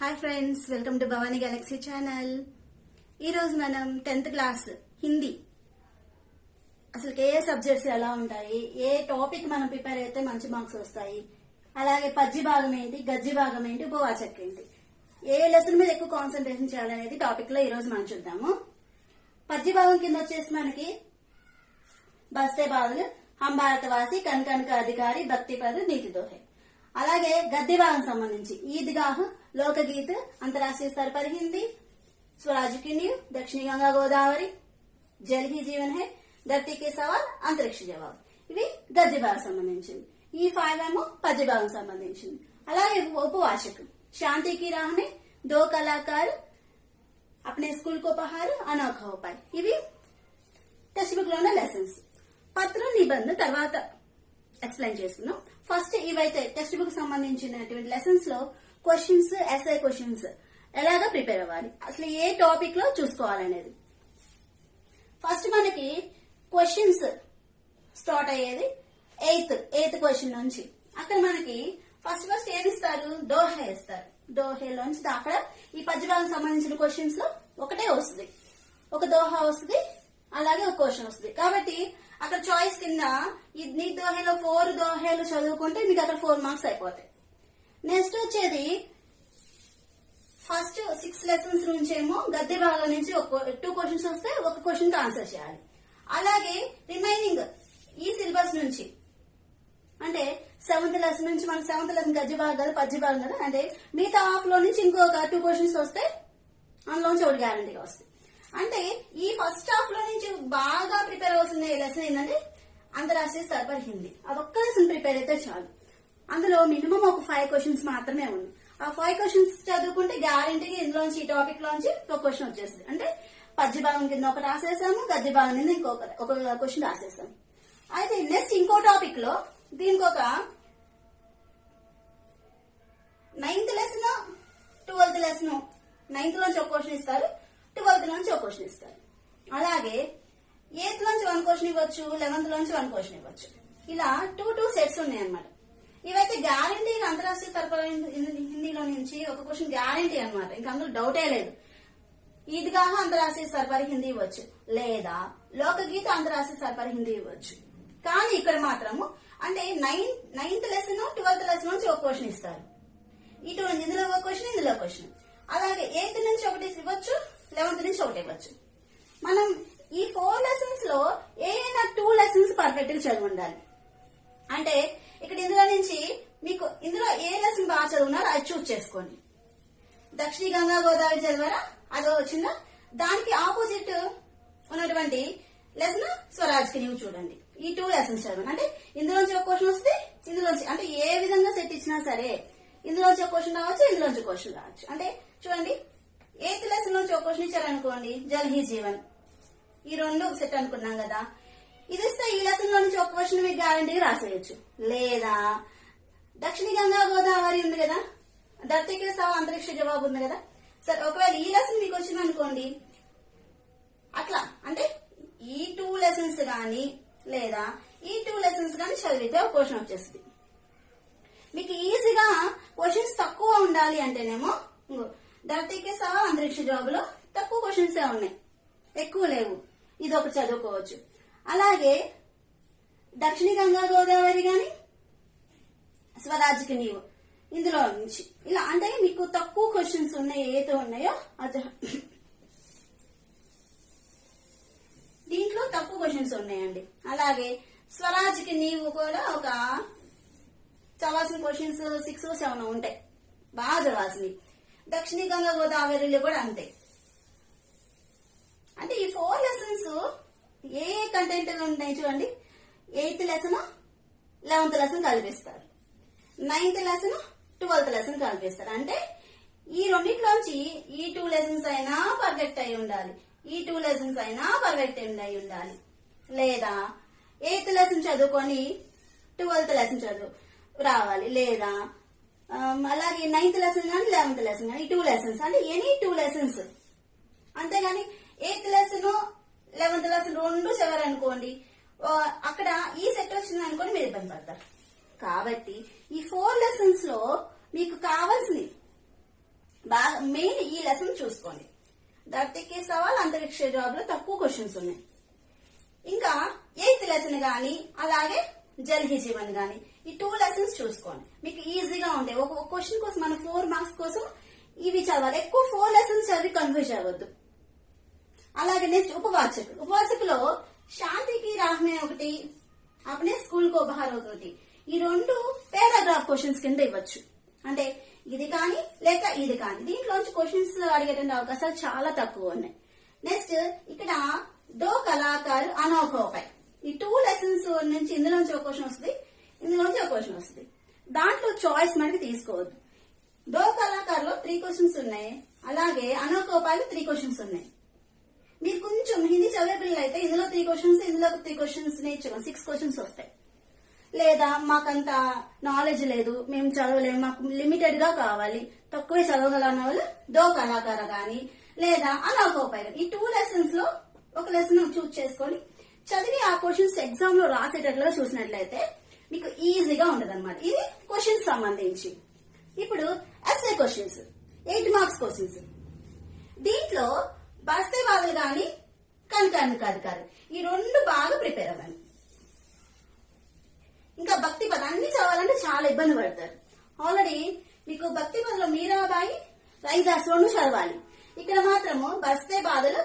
Hi friends, welcome to Bhavani Galaxy channel. ఈరోజు మనం 10th class Hindi అసలు ఏ సబ్జెక్ట్స్ ఎలా ఉంటాయి, ఏ టాపిక్ మనం ప్రిపేర్ అయితే మంచి మార్క్స్ వస్తాయి, అలాగే పద్య భాగం ఏంటి, గద్య భాగం ఏంటి, ఉపవాచక్ ఏంటి, ఏ లెసన్ మీద ఎక్కువ కాన్సన్ట్రేషన్ చేయాలనేది టాపిక్ లో ఈరోజు మనం చూద్దాము. పద్య భాగం కింద వచ్చేసి మనకి బస్తే బాదులు, హం భారతవాసి, కన్ కన్ కా అధికారి, భక్తి పద, నీతి దోహే. అలాగే గద్య భాగం సంబంధించి ఈద్గాహ్, లోకగీత్, అంతర్రాष्ट्रीय स्तर पर हिंदी, स्वराज की नींव, दक्षिणी गंगा गोदावरी, जल ही जीवन है, धरती के सवाल, अंतरिक्ष जवाब. ఇవి గద్య భాగం సంబంధించింది. ఈ 5 ఏమో పద్య భాగం సంబంధించింది. అలాగే ఉపవాచకం, శాంతి की राह में दो कलाकार अपने स्कूल को उपहार अनोखा उपाय. ఇవి టెక్స్ట్ బుక్ లోనే లెసన్స్. పత్ర నిబంధన తర్వాత ఎక్స్ప్లెయిన్ చేసుకున్నాం. ఫస్ట్ ఇవైతే టెక్స్ట్ బుక్ సంబంధించినటువంటి లెసన్స్ లో క్వశ్చన్స్, ఎస్ఐ క్వశ్చన్స్ ఎలాగా ప్రిపేర్ అవ్వాలి, అసలు ఏ టాపిక్ లో చూసుకోవాలనేది. ఫస్ట్ మనకి క్వశ్చన్స్ స్టార్ట్ అయ్యేది ఎయిత్ క్వశ్చన్ నుంచి. అక్కడ మనకి ఫస్ట్ ఏమి ఇస్తారు, దోహే ఇస్తారు. దోహేలోంచి అక్కడ ఈ పద్యభాగం సంబంధించిన క్వశ్చన్స్ లో ఒకటే వస్తుంది, ఒక దోహా వస్తుంది, అలాగే ఒక క్వశ్చన్ వస్తుంది. కాబట్టి అక్కడ చాయిస్ కింద నీ దోహేలో 4 దోహేలు చదువుకుంటే మీకు అక్కడ 4 మార్క్స్ అయిపోతాయి. నెక్స్ట్ వచ్చేది ఫస్ట్ 6 లెసన్స్ నుంచేమో గద్య భాగం నుంచి 2 క్వశ్చన్స్ వస్తే ఒక క్వశ్చన్ కి ఆన్సర్ చేయాలి. అలాగే రిమైనింగ్ ఈ సిలబస్ నుంచి అంటే 7th లెసన్ నుంచి మన 7th లెసన్ గద్య భాగం కదా, పద్య భాగం కదా, అంటే మిగతా హాఫ్ లో నుంచి ఇంకొక 2 క్వశ్చన్స్ వస్తే అందులోంచి ఒకటి గ్యారంటీగా వస్తాయి. అంటే ఈ ఫస్ట్ హాఫ్ లో నుంచి బాగా ప్రిపేర్ అవుతున్న లెసన్ ఏంటంటే అంతర్రాष्ट्रीय स्तर पर हिंदी. అదొక్క లెసన్ ప్రిపేర్ అయితే చాలు. అందులో మినిమం ఒక 5 క్వశ్చన్స్ మాత్రమే ఉన్నాయి. ఆ 5 క్వశ్చన్స్ చదువుకుంటే గ్యారంటీగా ఇందులోంచి ఈ టాపిక్ లోంచి ఒక క్వశ్చన్ వచ్చేస్తుంది. అంటే పద్య భాగం కింద ఒకటి రాసేసాము, గద్య భాగం కింద ఒక క్వశ్చన్ రాసేసాము. అయితే నెక్స్ట్ ఇంకో టాపిక్ లో దీనికి ఒక 9th lesson, 12th lesson, 9th లోంచి ఒక క్వశ్చన్ ఇస్తారు, 12th లోంచి ఒక క్వశ్చన్ ఇస్తారు. అలాగే 8th లోంచి 1 క్వశ్చన్ ఇవ్వచ్చు, 11th లోంచి 1 క్వశ్చన్ ఇవ్వచ్చు. ఇలా 2 సెట్స్ ఉన్నాయి అన్నమాట. ఇవైతే గ్యారంటీ అంతర్రాष्ट्रीय स्तर पर హిందీలో నుంచి ఒక క్వశ్చన్ గ్యారంటీ అన్నమాట, ఇంకా అందులో డౌటే లేదు. ఈద్గాహ్ అంతర్రాष्ट्रीय स्तर पर హిందీ ఇవ్వచ్చు, లేదా లోకగీత అంతర్రాष्ट्रीय स्तर पर హిందీ ఇవ్వచ్చు. కానీ ఇక్కడ మాత్రము అంటే 9th లెసన్, 12th లెసన్ నుంచి ఒక క్వశ్చన్ ఇస్తారు. ఇందులో ఒక క్వశ్చన్, ఇందులో క్వశ్చన్. అలాగే 8th నుంచి ఒకటి ఇవ్వచ్చు, 11th నుంచి ఒకటి ఇవ్వచ్చు. మనం ఈ 4 లెసన్స్ లో ఏదైనా 2 లెసన్స్ పర్ఫెక్ట్ గా చదివి ఉండాలి. అంటే ఇక్కడ ఇందులో నుంచి మీకు ఇందులో ఏ లెసన్ బాగా చదువున్నారో అది చూస్ చేసుకోండి. దక్షిణ గంగా గోదావరి చదివారా, అదో వచ్చిందా, దానికి ఆపోజిట్ ఉన్నటువంటి లెసన్ స్వరాజ్ కి నీవు చూడండి. ఈ 2 లెసన్స్ చదవండి. అంటే ఇందులోంచి ఒక క్వశ్చన్ వస్తే ఇందులోంచి అంటే ఏ విధంగా సెట్ ఇచ్చినా సరే ఇందులోంచి ఒక క్వశ్చన్ రావచ్చు, ఇందులోంచి క్వశ్చన్ రావచ్చు. అంటే చూడండి 8th లెసన్ నుంచి ఒక క్వశ్చన్ ఇచ్చారనుకోండి, జల్ హీ జీవన్, ఈ 2 సెట్ అనుకున్నాం కదా. ఇది ఇస్తే ఈ లెసన్ లో నుంచి ఒక క్వశ్చన్ మీకు గ్యారంటీగా రాసేయచ్చు. లేదా దక్షిణ గంగా గోదావరి ఉంది కదా, ధర్తీకి సవా అంతరిక్ష జవాబు ఉంది కదా. సరే ఒకవేళ ఈ లెసన్ మీకు వచ్చింది అనుకోండి, అట్లా అంటే ఈ 2 లెసన్స్ గానీ లేదా ఈ 2 లెసన్స్ గానీ చదివితే ఒక క్వశ్చన్ వచ్చేస్తుంది. మీకు ఈజీగా క్వశ్చన్స్ తక్కువ ఉండాలి అంటేనేమో ధర్తీకి సవా అంతరిక్ష జవాబులో తక్కువ క్వశ్చన్స్ ఉన్నాయి, ఎక్కువ లేవు, ఇది ఒకటి చదువుకోవచ్చు. అలాగే దక్షిణ గంగా గోదావరి గాని స్వరాజ్కి నీవు ఇందులో నుంచి ఇలా అంటే మీకు తక్కువ క్వశ్చన్స్ ఉన్నాయి, ఏదో ఉన్నాయో అది దీంట్లో తక్కువ క్వశ్చన్స్ ఉన్నాయండి. అలాగే స్వరాజ్కి నీవు కూడా ఒక చదవాల్సిన క్వశ్చన్స్ 6 or 7 ఉంటాయి, బాగా చదవాల్సినవి. దక్షిణ గంగా గోదావరిలో కూడా అంతే. అంటే ఈ 4 లెసన్స్ ఏ కంటెంట్ ఉంటాయి చూడండి. 8th లెసన్, 11th లెసన్ కలిపిస్తారు, 9th లెసన్, 12th లెసన్ కలిపిస్తారు. అంటే ఈ రెండిట్లోంచి ఈ 2 లెసన్స్ అయినా పర్ఫెక్ట్ అయి ఉండాలి, ఈ 2 లెసన్స్ అయినా పర్ఫెక్ట్ అయి ఉండాలి. లేదా 8th లెసన్ చదువుకొని 12th లెసన్ చదువు రావాలి. లేదా అలాగే 9th లెసన్ కానీ 11th లెసన్ కానీ ఈ 2 లెసన్స్ అంటే ఎనీ 2 లెసన్స్. అంతేగాని 8th లెసన్, 11th లెసన్ 2 చదవాలనుకోండి, అక్కడ ఈ సెట్ వచ్చింది అనుకోండి మీరు ఇబ్బంది పడతారు. కాబట్టి ఈ 4 లెసన్స్ లో మీకు కావాల్సినవి మెయిన్ ఈ లెసన్ చూసుకోండి. ధరతీ కే సవాల్ అంతరిక్ష జాబ్ లో తక్కువ క్వశ్చన్స్ ఉన్నాయి. ఇంకా 8th లెసన్ గానీ అలాగే జల్ హీ జీవన్ గానీ ఈ 2 లెసన్స్ చూసుకోండి, మీకు ఈజీగా ఉంటాయి. ఒక క్వశ్చన్ కోసం మనం 4 మార్క్స్ కోసం ఇవి చదవాలి. ఎక్కువ 4 లెసన్స్ చదివి కన్ఫ్యూజ్ అవ్వద్దు. అలాగే నెక్స్ట్ ఉపవాచకులో శాంతికి రాహ్మే ఒకటి, అప్పుడే స్కూల్ కో బహార్ ఒకటి, ఈ 2 పారాగ్రాఫ్ క్వశ్చన్స్ కింద ఇవ్వచ్చు. అంటే ఇది కానీ లేక ఇది కానీ, దీంట్లోంచి క్వశ్చన్స్ అడిగేటువంటి అవకాశాలు చాలా తక్కువ ఉన్నాయి. నెక్స్ట్ ఇక్కడ దో కళాకారు అనోఖోపై ఈ 2 లెసన్స్ నుంచి ఇందులోంచి ఒక క్వశ్చన్ వస్తుంది, ఇందులోంచి ఒక క్వశ్చన్ వస్తుంది. దాంట్లో చాయిస్ మనకి తీసుకోవద్దు. దో కళాకారులో 3 క్వశ్చన్స్ ఉన్నాయి, అలాగే అనోఖోపాయిలో 3 క్వశ్చన్స్ ఉన్నాయి. మీరు కొంచెం హిందీ చదివే పిల్లలు అయితే ఇందులో 3 క్వశ్చన్స్, ఇందులో 3 క్వశ్చన్స్ నేర్చుకోండి, 6 క్వశ్చన్స్ వస్తాయి. లేదా మాకంత నాలెడ్జ్ లేదు, మేము చదవలేము, మాకు లిమిటెడ్ గా కావాలి, తక్కువే చదవగలన్న వాళ్ళు దో కళాకార గాని లేదా అనోఖోపాయి ఈ 2 లెసన్స్ లో ఒక లెసన్ చూస్ చేసుకొని చదివి ఆ క్వశ్చన్స్ ఎగ్జామ్ లో రాసేటట్లుగా చూసినట్లయితే మీకు ఈజీగా ఉండదు అనమాట. ఇది క్వశ్చన్స్ సంబంధించి. ఇప్పుడు ఎస్ఏ క్వశ్చన్స్ 8 మార్క్స్ క్వశ్చన్స్. దీంట్లో బస్తే బాధలు గాని కనకాధికారి ఈ 2 బాగా ప్రిపేర్ అవ్వండి. ఇంకా భక్తి పద అన్ని చదవాలంటే చాలా ఇబ్బంది పడతారు. ఆల్రెడీ మీకు భక్తి పదలో మీరాబాయి రైదాస్ 2 చదవాలి. ఇక్కడ మాత్రము బస్తే బాధలు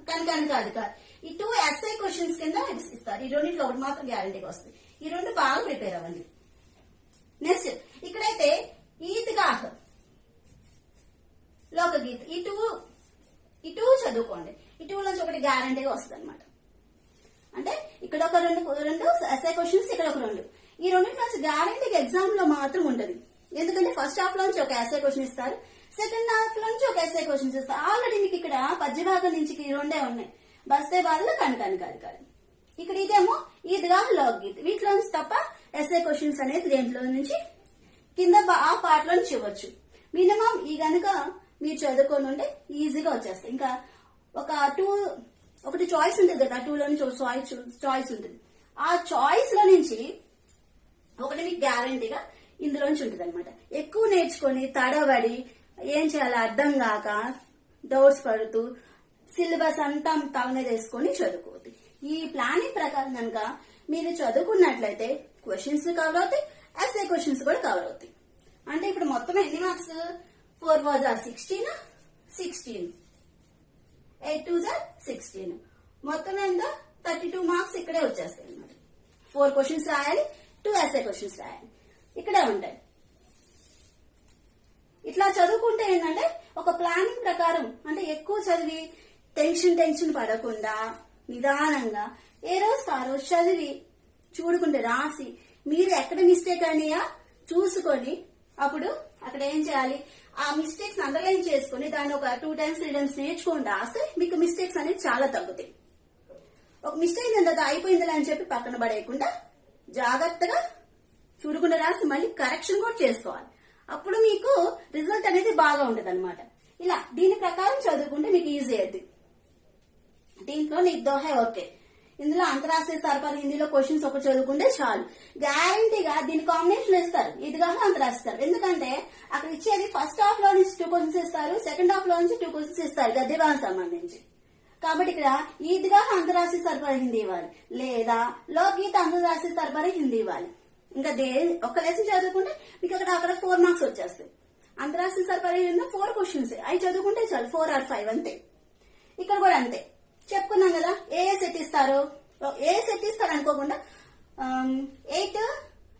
కనకాధికారి ఈ 2 ఎస్ఐ క్వశ్చన్స్ కింద ఇస్తారు. ఈ 2 ఒకటి మాత్రం గ్యారంటీగా వస్తుంది. ఈ 2 బాగా ప్రిపేర్ అవ్వండి. నెక్స్ట్ ఇక్కడైతే ఈద్గాహ్ లోకగీత్ ఈ 2 చదువుకోండి. ఈ 2 నుంచి ఒకటి గ్యారంటీగా వస్తుంది అనమాట. అంటే ఇక్కడ ఒక రెండు ఎస్ఐ క్వశ్చన్స్, ఇక్కడ ఒక 2. ఈ 2 నుంచి గ్యారంటీగా ఎగ్జామ్ లో మాత్రం ఉంటది. ఎందుకంటే ఫస్ట్ హాఫ్ లోంచి ఒక ఎస్ఐ క్వశ్చన్ ఇస్తారు, సెకండ్ హాఫ్ నుంచి ఒక ఎస్ఐ క్వశ్చన్స్ ఇస్తారు. ఆల్రెడీ మీకు ఇక్కడ పద్యభాగం నుంచి ఈ 2 ఉన్నాయి, బస్తే బాధలు కనకాధికారి. ఇక్కడ ఇదేమో ఈద్గాహ్ లోకగీత్. వీటిలో నుంచి తప్ప ఎస్ఐ క్వశ్చన్స్ అనేది దేంట్లో నుంచి కింద ఆ పార్ట్ లో నుంచి ఇవ్వచ్చు. మినిమం ఈ గనుక మీరు చదువుకొని ఉంటే ఈజీగా వచ్చేస్తాయి. ఇంకా ఒకటి చాయిస్ ఉంటుంది కదా, 2 లో నుంచి చాయిస్ ఉంటుంది. ఆ చాయిస్ లో నుంచి ఒకటి మీకు గ్యారంటీగా ఇందులోంచి ఉంటుంది అనమాట. ఎక్కువ నేర్చుకొని తడబడి ఏం చేయాలో అర్థం కాక డౌట్స్ పడుతూ సిలబస్ అంతా తల మీద వేసుకొని చదువుకోవద్దు. ఈ ప్లానింగ్ ప్రకారం కనుక మీరు చదువుకున్నట్లయితే క్వశ్చన్స్ కవర్ అవుతాయి, ఎస్ఏ క్వశ్చన్స్ కూడా కవర్ అవుతాయి. అంటే ఇప్పుడు మొత్తం ఎన్ని మార్క్స్? 4 was 16 8 2 16 మొత్తం ఎంత? 32 మార్క్స్ ఇక్కడే వచ్చేస్తాయి అన్నమాట. 4 క్వశ్చన్స్ రాయాలి, 2 ఎస్ఏ క్వశ్చన్స్ రాయాలి, ఇక్కడే ఉంటాయి. ఇట్లా చదువుకుంటే ఏంటంటే ఒక ప్లానింగ్ ప్రకారం, అంటే ఎక్కువ చదివి టెన్షన్ పడకుండా నిదానంగా ఏ రోజు ఆ రోజు చదివి చూడుకుంటే రాసి మీరు ఎక్కడ మిస్టేక్ అయినాయా చూసుకొని అప్పుడు అక్కడ ఏం చేయాలి, ఆ మిస్టేక్స్ అండర్లైన్ చేసుకుని దాన్ని ఒక 2 times 3 times నేర్చుకొని రాస్తే మీకు మిస్టేక్స్ అనేది చాలా తగ్గుతాయి. ఒక మిస్టేక్ ఎంత అయిపోయిందిలే అని చెప్పి పక్కన పడేయకుండా జాగ్రత్తగా చూడకుండా రాసి మళ్ళీ కరెక్షన్ కూడా చేసుకోవాలి. అప్పుడు మీకు రిజల్ట్ అనేది బాగా ఉంటది అనమాట. ఇలా దీని ప్రకారం చదువుకుంటే మీకు ఈజీ అవుతుంది. దీంట్లో నీకు దోహే ఓకే, ఇందులో అంతరాష్ట్రీయ సరఫరా హిందీలో క్వశ్చన్స్ ఒక చదువుకుంటే చాలు. గ్యారంటీగా దీని కాంబినేషన్ ఇస్తారు, ఇదిగా అంతరాస్తారు. ఎందుకంటే అక్కడ ఇచ్చేది ఫస్ట్ హాఫ్ లో నుంచి 2 క్వశ్చన్స్ ఇస్తారు, సెకండ్ హాఫ్ లో నుంచి 2 క్వశ్చన్స్ ఇస్తారు గద్యభాగం సంబంధించి. కాబట్టి ఇక్కడ ఈద్గా అంతరాష్ట్రీయ సరఫరా హిందీ ఇవ్వాలి, లేదా లోకగీత అంతరాష్ట్రీయ సరఫరా హిందీ ఇవ్వాలి. ఇంకా ఒక లెసన్ చదువుకుంటే మీకు అక్కడ 4 మార్క్స్ వచ్చేస్తాయి. అంతరాష్ట్రీయ సరఫరా హిందీ 4 క్వశ్చన్స్ అవి చదువుకుంటే చాలు, 4 or 5 అంతే. ఇక్కడ కూడా అంతే చెప్పుకున్నాం కదా. ఏ సెట్ ఇస్తారు అనుకోకుండా 8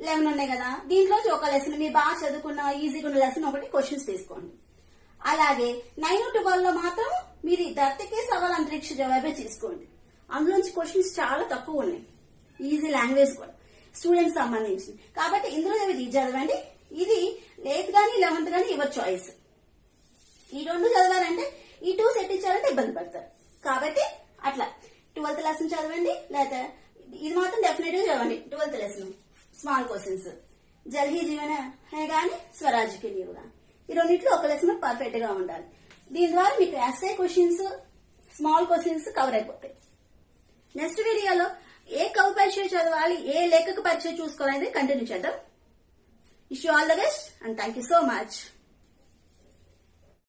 11 ఉన్నాయి కదా, దీంట్లో ఒక లెసన్ మీరు బాగా చదువుకున్న ఈజీగా ఉన్న లెసన్ ఒకటి క్వశ్చన్స్ తీసుకోండి. అలాగే 9 12 లో మాత్రం మీరు ధరతీకే సవాల్ అంతరిక్ష జవాబే తీసుకోండి. అందులోంచి క్వశ్చన్స్ చాలా తక్కువ ఉన్నాయి, ఈజీ లాంగ్వేజ్ కూడా స్టూడెంట్స్ సంబంధించి. కాబట్టి ఇందులో ఇది చదవండి. ఇది 8th గానీ 11th గానీ ఇవ్వ చాయిస్. ఈ 2 చదవాలంటే ఈ 2 సెట్ ఇచ్చారంటే ఇబ్బంది పడతారు. కాబట్టి అట్లా 12th లెసన్ చదవండి, లేదా ఇది మాత్రం డెఫినెట్ గా చదవండి. 12th lesson small questions Jal he జీవన హే గానీ స్వరాజ్కి నీవు గానీ ఈ 2 ఒక లెసన్ పర్ఫెక్ట్ గా ఉండాలి. దీని ద్వారా మీకు SA questions small questions cover అయిపోతాయి. నెక్స్ట్ వీడియోలో ఏ కవి పరిచయం చదవాలి, ఏ లేఖక పరిచయం చూసుకోవాలనేది కంటిన్యూ చేద్దాం. Wish you all the best and thank you so much.